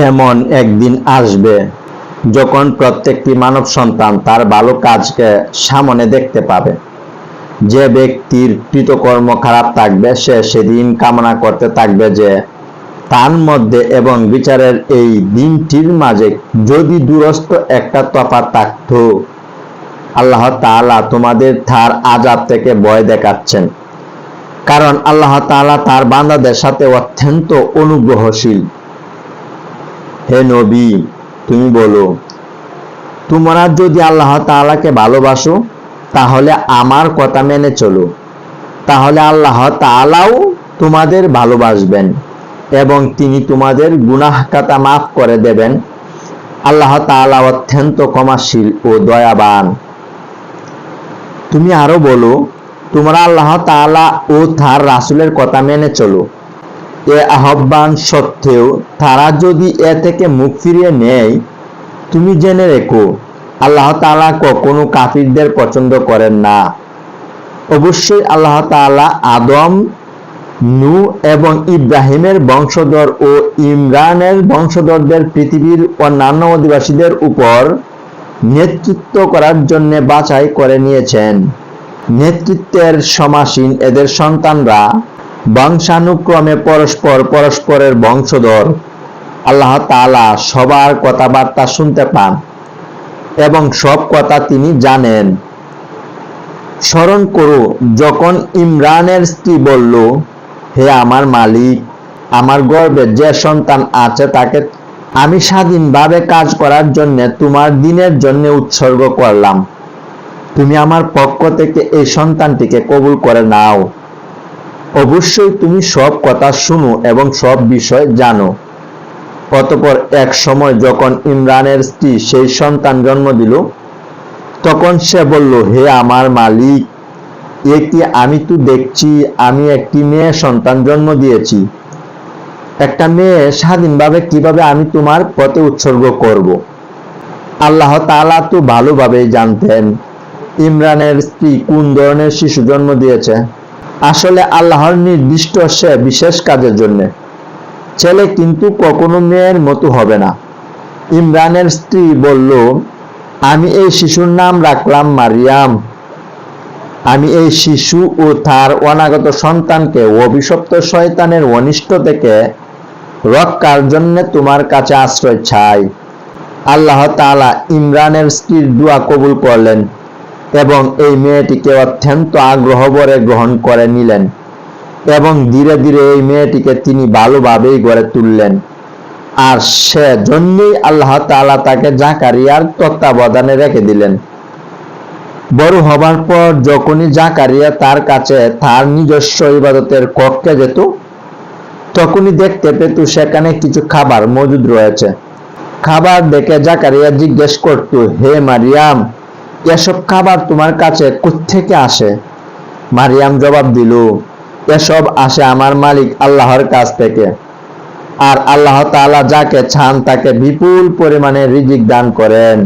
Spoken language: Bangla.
এমন একদিন আসবে যখন প্রত্যেকটি মানব সন্তান তার ভালো কাজকে সামনে দেখতে পাবে। যে ব্যক্তির কৃতকর্ম খারাপ থাকবে সে সেদিন কামনা করতে থাকবে যে তার মধ্যে এবং বিচারের এই দিনটির মাঝে যদি দূরস্থ একটা তফাৎ থাকত। আল্লাহ তাআলা তোমাদের তার আযাব থেকে ভয় দেখাচ্ছেন, কারণ আল্লাহ তাআলা তার বান্দাদের সাথে অত্যন্ত অনুগ্রহশীল। হে নবী, তুমি বলো, তোমরা যদি আল্লাহ তাআলাকে ভালোবাসো তাহলে আমার কথা মেনে চলো, তাহলে আল্লাহ তাআলাও তোমাদের ভালোবাসবেন এবং তিনি তোমাদের গুনাহ খাতা মাফ করে দেবেন। আল্লাহ তাআলা অত্যন্ত ক্ষমাশীল ও দয়াবান। তুমি আরো বলো, তোমরা আল্লাহ তাআলা ও তার রাসূলের কথা মেনে চলো। এ আহ্বান সত্ত্বেও তারা যদি এ থেকে মুখ ফিরিয়ে নেয়, তুমি জেনে রেখো আল্লাহ তাআলা কখনো কাফিরদের পছন্দ করেন না। অবশ্যই আল্লাহ তাআলা আদম, নূহ এবং ইব্রাহিমের বংশধর ও ইমরানের বংশধরদের পৃথিবীর অন্যান্য অধিবাসীদের উপর নেতৃত্ব করার জন্য বাছাই করে নিয়েছেন। নেতৃত্বের সমাসীন এদের সন্তানরা বংশানুক্রমে পরস্পরের বংশধর। আল্লাহ তাআলা সবার কথাবার্তা শুনতে পান এবং সব কথা তিনি জানেন। স্মরণ করো যখন ইমরানের স্ত্রী বলল, হে আমার মালিক, আমার গর্ভে যে সন্তান আছে তাকে আমি স্বাধীনভাবে কাজ করার জন্য তোমার দ্বীনের জন্য উৎসর্গ করলাম। তুমি আমার পক্ষ থেকে এই সন্তানটিকে কবুল করে নাও। অবশ্যই তুমি সব কথা শুনো এবং সব বিষয় জানো। অতঃপর এক সময় যখন ইমরানের স্ত্রী সেই সন্তান জন্ম দিল, তখন সে বলল, হে আমার মালিক, এ কি আমি তো দেখছি আমি একটি মেয়ে সন্তান জন্ম দিয়েছি। একটা মেয়ে স্বাধীনভাবে কিভাবে আমি তোমার পথে উৎসর্গ করব? আল্লাহ তাআলা তো ভালোভাবেই জানতেন ইমরানের স্ত্রী কোন ধরনের শিশু জন্ম দিয়েছে। আসলে আল্লাহর নির্দিষ্ট সে বিশেষ কাজের জন্য। ছেলে কিন্তু কখনো মেয়ের মতো হবে না। ইমরানের স্ত্রী বলল, আমি এই শিশুর নাম রাখলাম মারিয়াম। আমি এই শিশু ও তার অনাগত সন্তানকে অভিশপ্ত শয়তানের অনিষ্ট থেকে রক্ষার জন্য তোমার কাছে আশ্রয় চাই। আল্লাহ তাআলা ইমরানের স্ত্রীর দোয়া কবুল করলেন এবং এই মেয়েটিকে অত্যন্ত আগ্রহ ভরে গ্রহণ করে নিলেন এবং ধীরে ধীরে এই মেয়েটিকে তিনি ভালোভাবেই গড়ে তুললেন। আর সে জন্যই আল্লাহ তাআলা তাকে জাকারিয়ার তত্ত্বাবধানে রেখে দিলেন। বড় হবার পর যখনই জাকারিয়া তার কাছে তার নিজস্ব ইবাদতের কক্ষে যেত, তখনই দেখতে পেত সেখানে কিছু খাবার মজুদ রয়েছে। খাবার দেখে জাকারিয়া জিজ্ঞেস করত, হে মারিয়াম, এসব খাবার তোমার কাছে কোত্থেকে আসে? মারিয়াম জবাব দিল, এসব আসে আমার মালিক আল্লাহর কাছ থেকে। আর আল্লাহ তাআলা যাকে চান তাকে বিপুল পরিমাণে রিজিক দান করেন।